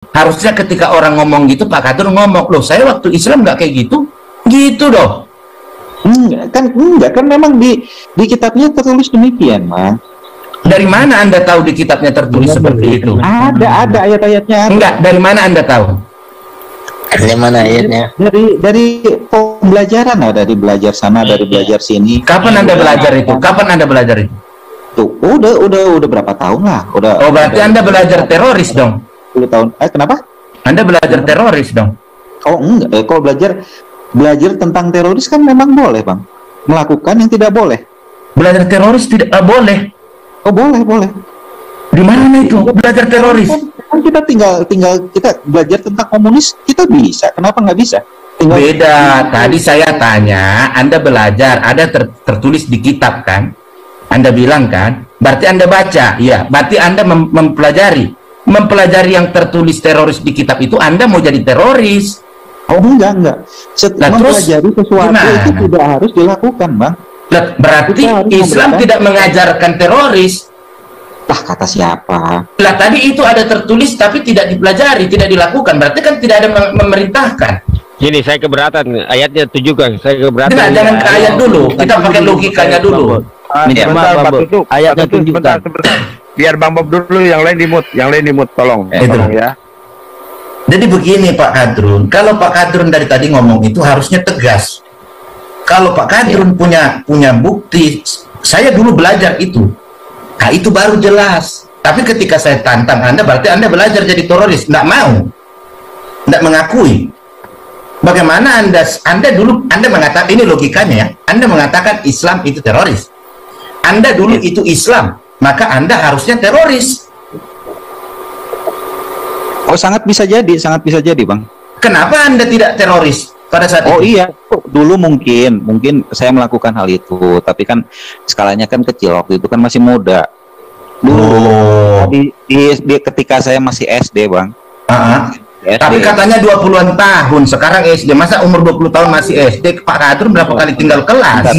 Harusnya ketika orang ngomong gitu, Pak Kadrun ngomong, loh saya waktu Islam nggak kayak gitu. Gitu dong. Enggak kan memang di kitabnya tertulis demikian, Bang. Dari mana Anda tahu di kitabnya tertulis seperti itu? Ada ayat-ayatnya. Enggak, dari mana Anda tahu? Dari mana ayatnya? Dari pembelajaran, dari belajar sana, dari belajar sini. Kapan Anda belajar itu? Kapan Anda belajar itu? Tuh, udah berapa tahun lah. Oh, berarti Anda belajar teroris dong? 10 tahun. Kenapa? Anda belajar teroris dong? Oh, enggak. Kalau belajar tentang teroris kan memang boleh, Bang. Melakukan yang tidak boleh. Belajar teroris tidak boleh. Oh, boleh. Di mana itu belajar teroris? Kan kita tinggal kita belajar tentang komunis, kita bisa. Kenapa nggak bisa? Beda. Tadi saya tanya, Anda belajar, ada tertulis di kitab kan? Anda bilang kan? Berarti Anda baca, ya. Berarti Anda mempelajari yang tertulis teroris di kitab itu, Anda mau jadi teroris. Oh, enggak. Mempelajari sesuatu gimana? itu tidak harus dilakukan, Bang. Berarti Islam tidak mengajarkan teroris. Lah, kata siapa? Lah tadi itu ada tertulis tapi tidak dipelajari, tidak dilakukan. Berarti kan tidak ada memerintahkan. Gini, saya keberatan ayatnya tunjukkan. Saya keberatan. Nah, jangan ke ayat dulu. Kita pakai logikanya dulu. Ayatnya tunjukkan. Biar Bang Bob dulu, yang lain dimut, tolong ya. Jadi begini Pak Kadrun, kalau Pak Kadrun dari tadi ngomong itu harusnya tegas. Kalau Pak Kadrun punya bukti, saya dulu belajar itu. Nah, itu baru jelas. Tapi ketika saya tantang Anda, berarti Anda belajar jadi teroris. Nggak mau. Nggak mengakui. Bagaimana Anda dulu mengatakan, ini logikanya ya, Anda mengatakan Islam itu teroris. Anda dulu itu Islam, maka Anda harusnya teroris. Oh, sangat bisa jadi, Bang. Kenapa Anda tidak teroris pada saat itu? Oh iya, dulu mungkin saya melakukan hal itu, tapi kan skalanya kan kecil, waktu itu kan masih muda. Dulu ketika saya masih SD, Bang. SD. Tapi katanya 20-an tahun, sekarang SD. Masa umur 20 tahun masih SD? Pak Kadrun berapa kali tinggal kelas?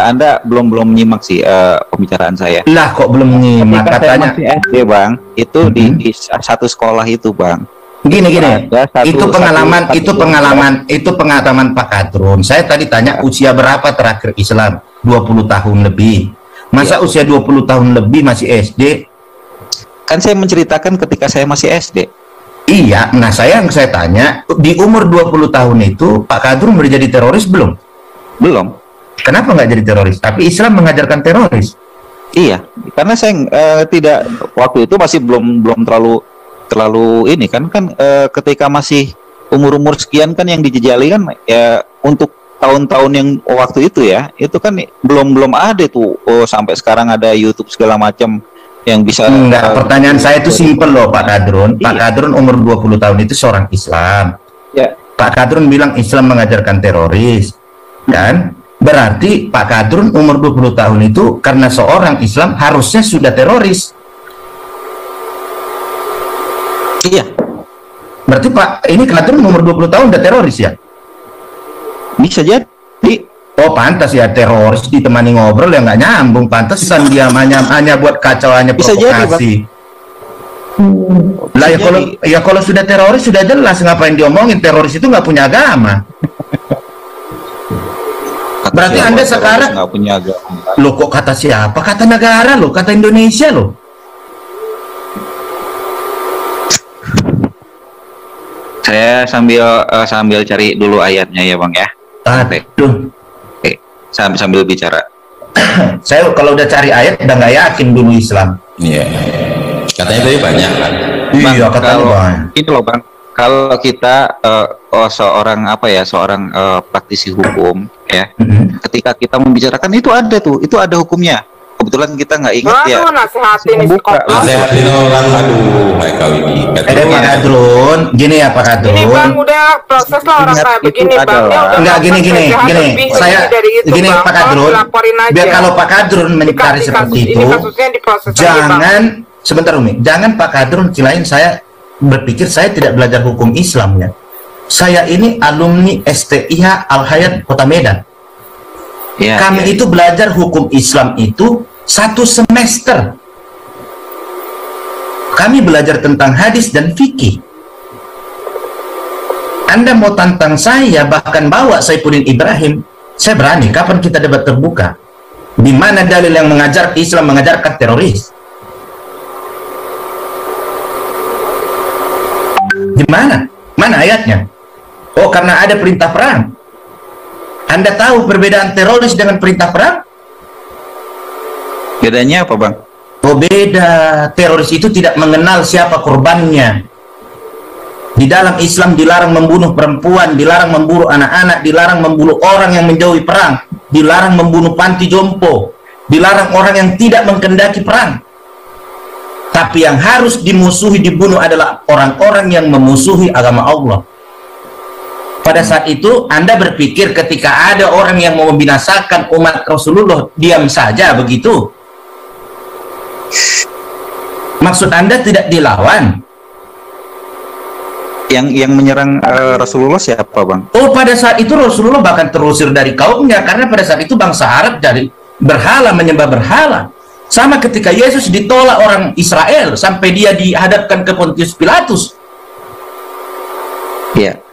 Anda belum menyimak sih pembicaraan saya. Lah kok belum menyimak? Katanya saya masih SD, Bang. Itu di satu sekolah itu, Bang. Gini. Itu pengalaman Pak Kadrun. Saya tadi tanya usia berapa terakhir Islam? 20 tahun lebih. Masa usia 20 tahun lebih masih SD? Kan saya menceritakan ketika saya masih SD. Iya, nah saya tanya, di umur 20 tahun itu Pak Kadrun udah jadi teroris belum? Belum. Kenapa nggak jadi teroris? Tapi Islam mengajarkan teroris. Iya, karena saya tidak, waktu itu masih belum terlalu ini kan ketika masih umur sekian kan yang dijejali kan ya, untuk tahun-tahun yang waktu itu ya, itu kan belum ada tuh sampai sekarang ada YouTube segala macam yang bisa. Enggak, pertanyaan saya itu simpel loh Pak Kadrun. Iya. Pak Kadrun umur 20 tahun itu seorang Islam. Ya. Pak Kadrun bilang Islam mengajarkan teroris. Kan? Berarti Pak Kadrun umur 20 tahun itu karena seorang Islam harusnya sudah teroris. Iya. Berarti Pak, ini Kadrun umur 20 tahun udah teroris ya? Bisa jadi. Oh pantas ya, teroris ditemani ngobrol ya nggak nyambung. Pantesan dia hanya buat kacau, hanya provokasi. Lah ya kalau sudah teroris sudah jelas, ngapain diomongin? Teroris itu nggak punya agama. Berarti Anda sekarang nggak punya agama. Loh kok kata siapa? Kata negara loh, kata Indonesia loh. Saya sambil cari dulu ayatnya ya, Bang ya. Aduh. Sambil bicara. Saya kalau udah cari ayat udah nggak yakin dulu Islam. Iya. Katanya tadi banyak kan. Iya, katanya banyak. Itu loh, Bang. Kalau kita seorang praktisi hukum ya, ketika kita membicarakan itu ada hukumnya. Kebetulan kita nggak ingat ya. Nasihatin orang, aduh mereka ini. Pak Kadrun, gini ya Pak Kadrun. Ini Bang udah proses lah orang kayak begini Bang. Enggak gini. Pak Kadrun. Biar kalau Pak Kadrun mencari seperti itu, jangan sebentar Umi. Jangan Pak Kadrun kilain saya berpikir saya tidak belajar hukum Islam ya. Saya ini alumni STIH Al Hayat Kota Medan. Kami itu belajar hukum Islam itu 1 semester. Kami belajar tentang hadis dan fikih. Anda mau tantang saya, bahkan bawa Saifuddin Ibrahim, saya berani. Kapan kita debat terbuka? Di mana dalil yang mengajar Islam mengajarkan teroris? Di mana? Mana ayatnya? Oh, karena ada perintah perang. Anda tahu perbedaan teroris dengan perintah perang? Bedanya apa, Bang? Oh, beda. Teroris itu tidak mengenal siapa korbannya. Di dalam Islam dilarang membunuh perempuan, dilarang membunuh anak-anak, dilarang membunuh orang yang menjauhi perang, dilarang membunuh panti jompo, dilarang orang yang tidak menghendaki perang. Tapi yang harus dimusuhi, dibunuh adalah orang-orang yang memusuhi agama Allah. Pada saat itu Anda berpikir ketika ada orang yang mau membinasakan umat Rasulullah, diam saja begitu? Maksud Anda tidak dilawan? Yang menyerang Rasulullah siapa, Bang? Oh, pada saat itu Rasulullah bahkan terusir dari kaumnya, karena pada saat itu bangsa Arab dari berhala, menyembah berhala. Sama ketika Yesus ditolak orang Israel sampai dia dihadapkan ke Pontius Pilatus. Iya.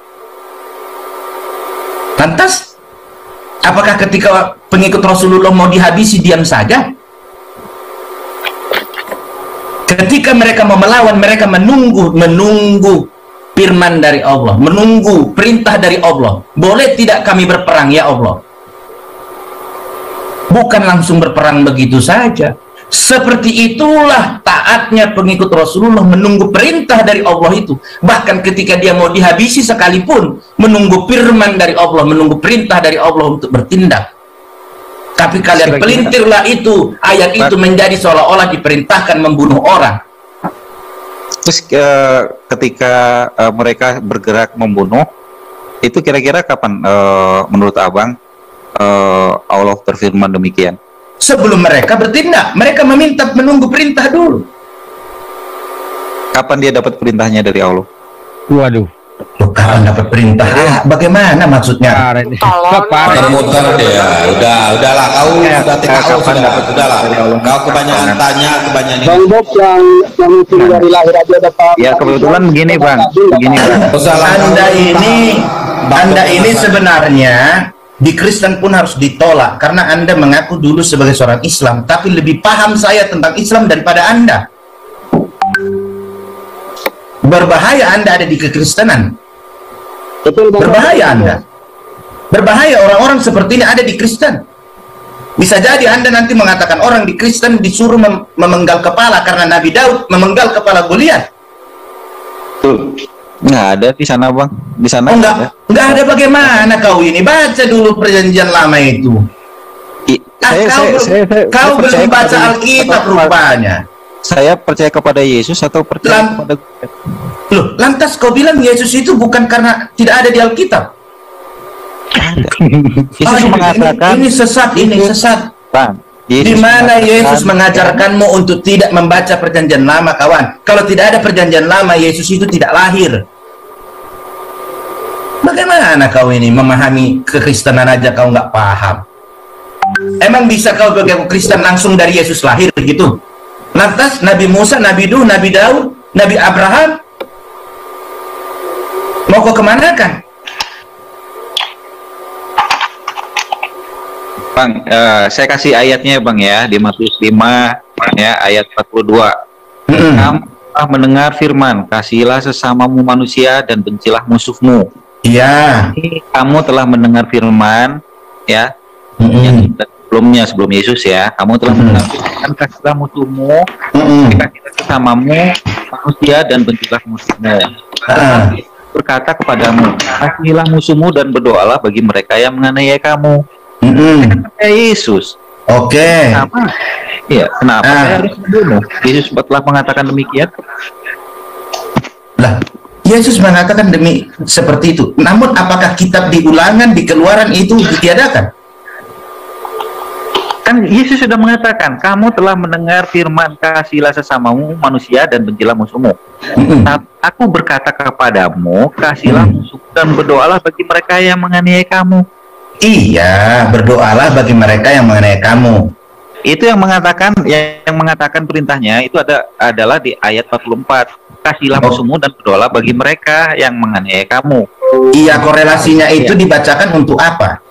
Lantas, apakah ketika pengikut Rasulullah mau dihabisi diam saja? Ketika mereka mau melawan, mereka menunggu firman dari Allah, menunggu perintah dari Allah. Boleh tidak kami berperang ya Allah? Bukan langsung berperang begitu saja. Seperti itulah taatnya pengikut Rasulullah, menunggu perintah dari Allah itu. Bahkan ketika dia mau dihabisi sekalipun, menunggu firman dari Allah, menunggu perintah dari Allah untuk bertindak. Tapi kalian pelintirlah itu, ayat itu menjadi seolah-olah diperintahkan membunuh orang. Terus ketika mereka bergerak membunuh, itu kira-kira kapan menurut Abang Allah berfirman demikian? Sebelum mereka bertindak, mereka meminta menunggu perintah dulu. Kapan dia dapat perintahnya dari Allah? Waduh. Kapan dapat perintah? Bagaimana maksudnya? Muter-muter dia. Udahlah kau sudah tahu udahlah. Kau kebanyakan tanya, kebanyakan ini. Bang Bob yang itu dari lahir aja dapat. Ya kebetulan begini, Bang. Begini, Bang. Anda ini sebenarnya di Kristen pun harus ditolak karena Anda mengaku dulu sebagai seorang Islam, tapi lebih paham saya tentang Islam daripada Anda. Berbahaya Anda ada di kekristenan. Berbahaya Anda. Berbahaya orang-orang seperti ini ada di Kristen. Bisa jadi Anda nanti mengatakan orang di Kristen disuruh memenggal kepala karena Nabi Daud memenggal kepala Goliat. Nggak ada di sana, Bang. Di sana oh, nggak ada. Bagaimana kau ini? Baca dulu perjanjian lama itu. Kau belum baca Alkitab rupanya. Saya percaya kepada Yesus atau percaya kepada Loh, lantas kau bilang Yesus itu bukan karena tidak ada di Alkitab? Ada. Yesus mengatakan ini sesat, ini sesat. Bang, di mana Yesus mengajarkanmu untuk tidak membaca perjanjian lama, kawan? Kalau tidak ada perjanjian lama, Yesus itu tidak lahir. Bagaimana kau ini memahami kekristenan aja kau nggak paham? Emang bisa kau sebagai Kristen langsung dari Yesus lahir gitu? Lantas Nabi Musa, Nabi Nuh, Nabi Daud, Nabi Abraham mau kau kemana kan? Bang, saya kasih ayatnya Bang ya, di Matius 5 ya, ayat 42. Kamu telah mendengar firman, kasihilah sesamamu manusia dan bencilah musuhmu. Iya. Kamu telah mendengar firman ya, yang sebelum Yesus ya, kamu telah mendengar firman, kasihilah musuhmu, kasihilah sesamamu manusia dan bencilah musuhmu. Berkata kepadamu, kasihilah musuhmu dan berdoalah bagi mereka yang menganiaya kamu. Yesus. Oke. Kenapa? Iya, kenapa saya harus membunuh? Yesus telah mengatakan demikian. Lah, Yesus mengatakan demi seperti itu. Namun apakah kitab di Ulangan, di Keluaran itu ditiadakan? Kan Yesus sudah mengatakan, kamu telah mendengar firman, kasihilah sesamamu manusia dan bencilah musuhmu. Aku berkata kepadamu, kasihilah musuh dan berdoalah bagi mereka yang menganiaya kamu. Iya, berdoalah bagi mereka yang menganiaya kamu. Itu yang mengatakan perintahnya itu adalah di ayat 44. Kasihilah musuhmu dan berdoalah bagi mereka yang menganiaya kamu. Iya, korelasinya itu dibacakan untuk apa?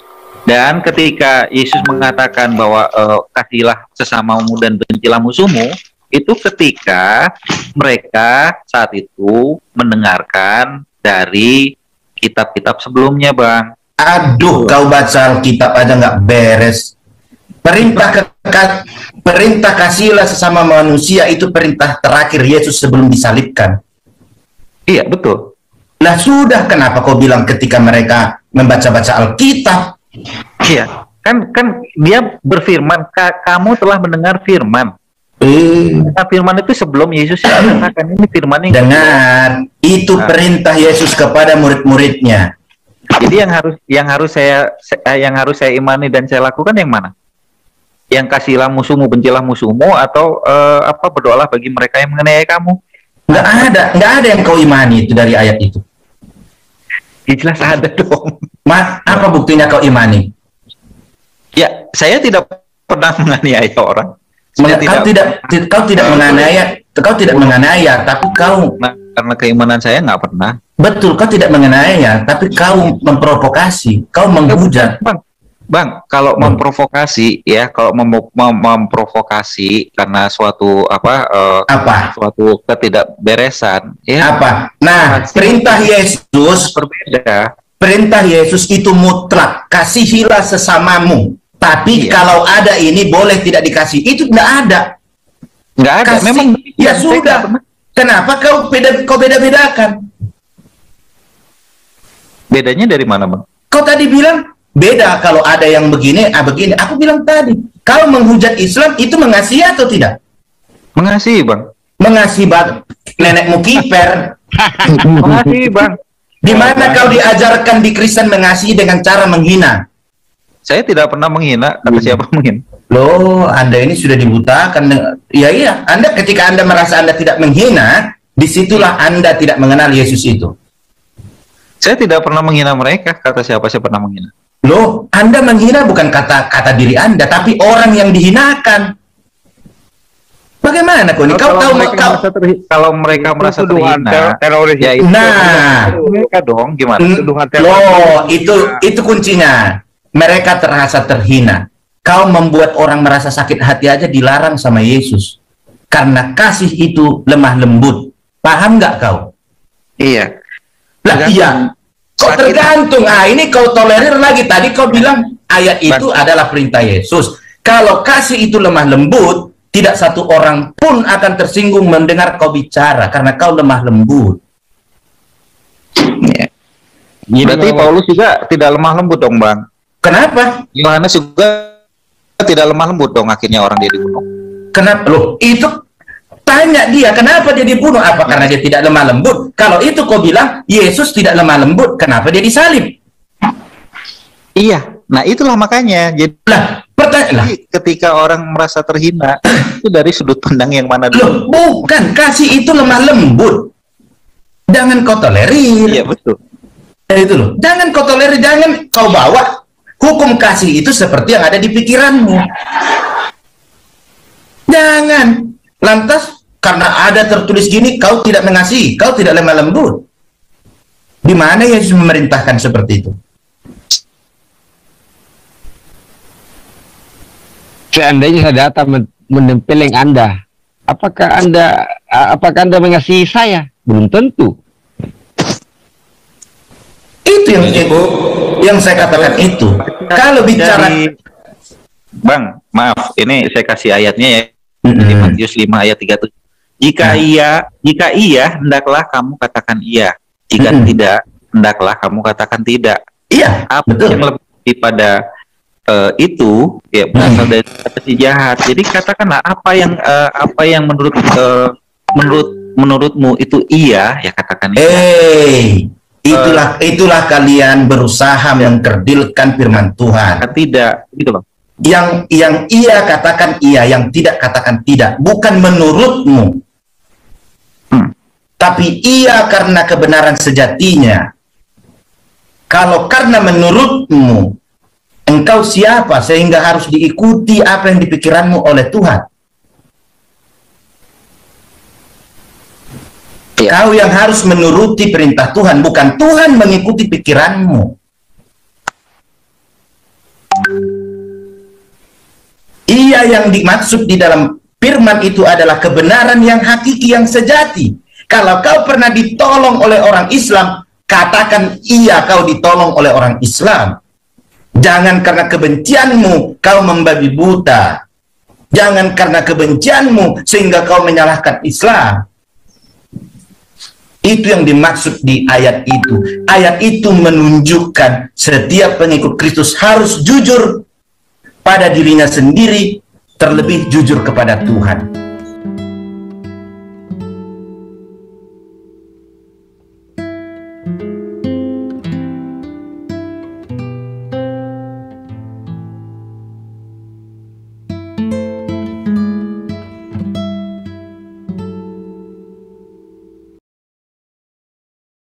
Dan ketika Yesus mengatakan bahwa kasihilah sesamamu dan bencilah musuhmu, itu ketika mereka saat itu mendengarkan dari kitab-kitab sebelumnya, Bang. Aduh, kau baca Alkitab aja nggak beres. Perintah kasihilah sesama manusia itu perintah terakhir Yesus sebelum disalibkan. Iya, betul. Lah sudah, kenapa kau bilang ketika mereka membaca-baca Alkitab? Iya, kan dia berfirman, kamu telah mendengar firman. Nah, firman itu sebelum Yesus katakan, ini firman yang dengar, itu perintah Yesus kepada murid-muridnya. Jadi yang harus saya imani dan saya lakukan yang mana? Yang kasihilah musuhmu, bencilah musuhmu, atau berdoalah bagi mereka yang menganiaya kamu? Nggak ada yang kau imani itu dari ayat itu. Ya, jelas ada dong. Apa buktinya kau imani? Ya, saya tidak pernah menganiaya orang. Kau tidak menganiaya, tapi kau karena keimanan saya nggak pernah. Betul, kau tidak menganiaya, tapi kau memprovokasi, kau menghujat. Bang, kalau memprovokasi ya, kalau memprovokasi karena suatu suatu ketidakberesan, ya. Apa? Nah, perintah Yesus berbeda. Perintah Yesus itu mutlak, kasihilah sesamamu. Tapi kalau ada ini boleh tidak dikasih, itu nggak ada. Nggak ada. Kasih, memang ya sudah. Kenapa kau beda-bedakan? Bedanya dari mana, Bang? Kau tadi bilang beda kalau ada yang begini, begini. Aku bilang tadi, kalau menghujat Islam itu mengasihi atau tidak? Mengasihi, Bang. Mengasihi nenekmu kiper. Mengasihi, Bang. Di mana kau diajarkan di Kristen mengasihi dengan cara menghina? Saya tidak pernah menghina. Kata siapa menghina? Loh, Anda ini sudah dibutakan. Iya. Ketika Anda merasa Anda tidak menghina, disitulah Anda tidak mengenal Yesus itu. Saya tidak pernah menghina mereka. Kata siapa saya pernah menghina? Loh, Anda menghina bukan kata diri Anda, tapi orang yang dihinakan. Bagaimana kau ini? Kalau mereka merasa terhina, teroris. Ya itu mereka dong, gimana? Tuduhan teroris. Loh, itu kuncinya. Mereka terasa terhina. Kau membuat orang merasa sakit hati aja dilarang sama Yesus. Karena kasih itu lemah lembut. Paham nggak kau? Iya. Lah iya. Kok tergantung. Ini kau tolerir lagi. Tadi kau bilang ayat itu adalah perintah Yesus. Kalau kasih itu lemah lembut, tidak satu orang pun akan tersinggung mendengar kau bicara karena kau lemah lembut. Ya. Berarti Paulus juga tidak lemah lembut dong, Bang. Kenapa? Yohanes juga tidak lemah lembut dong, akhirnya orang dia dibunuh. Kenapa? Loh, itu tanya dia, kenapa dia dibunuh? Apa karena dia tidak lemah lembut? Kalau itu kau bilang, Yesus tidak lemah lembut, kenapa dia disalib? Iya, nah itulah makanya. Jadi ketika orang merasa terhina, itu dari sudut pandang yang mana Loh, dulu? bukan, kasih itu lemah lembut. Jangan kau tolerir. Iya, betul. Itu loh, jangan kau tolerir, jangan kau bawa hukum kasih itu seperti yang ada di pikiranmu. Jangan. Lantas, karena ada tertulis gini, kau tidak mengasihi, kau tidak lemah lembut. Di mana Yesus memerintahkan seperti itu? Seandainya saya datang menempeleng Anda, apakah Anda mengasihi saya? Belum tentu. Itu yang saya katakan itu. Kalau bicara, Bang, maaf, ini saya kasih ayatnya ya. Di Matius 5 ayat 37. Jika iya, hendaklah kamu katakan iya. Jika tidak, hendaklah kamu katakan tidak. Iya, apa betul. yang lebih pada itu ya berasal dari kata si jahat. Jadi katakanlah apa yang menurutmu itu iya, ya katakan iya. Itulah kalian berusaha mengkerdilkan firman Tuhan. Tidak, gitu loh. Yang iya katakan iya, yang tidak katakan tidak. Bukan menurutmu, tapi iya karena kebenaran sejatinya. Kalau karena menurutmu, engkau siapa sehingga harus diikuti apa yang dipikiranmu oleh Tuhan? Kau yang harus menuruti perintah Tuhan, bukan Tuhan mengikuti pikiranmu. Ia yang dimaksud di dalam firman itu adalah kebenaran yang hakiki, yang sejati. Kalau kau pernah ditolong oleh orang Islam, katakan iya kau ditolong oleh orang Islam. Jangan karena kebencianmu kau membabi buta. Jangan karena kebencianmu sehingga kau menyalahkan Islam. Itu yang dimaksud di ayat itu. Ayat itu menunjukkan setiap pengikut Kristus harus jujur pada dirinya sendiri, terlebih jujur kepada Tuhan.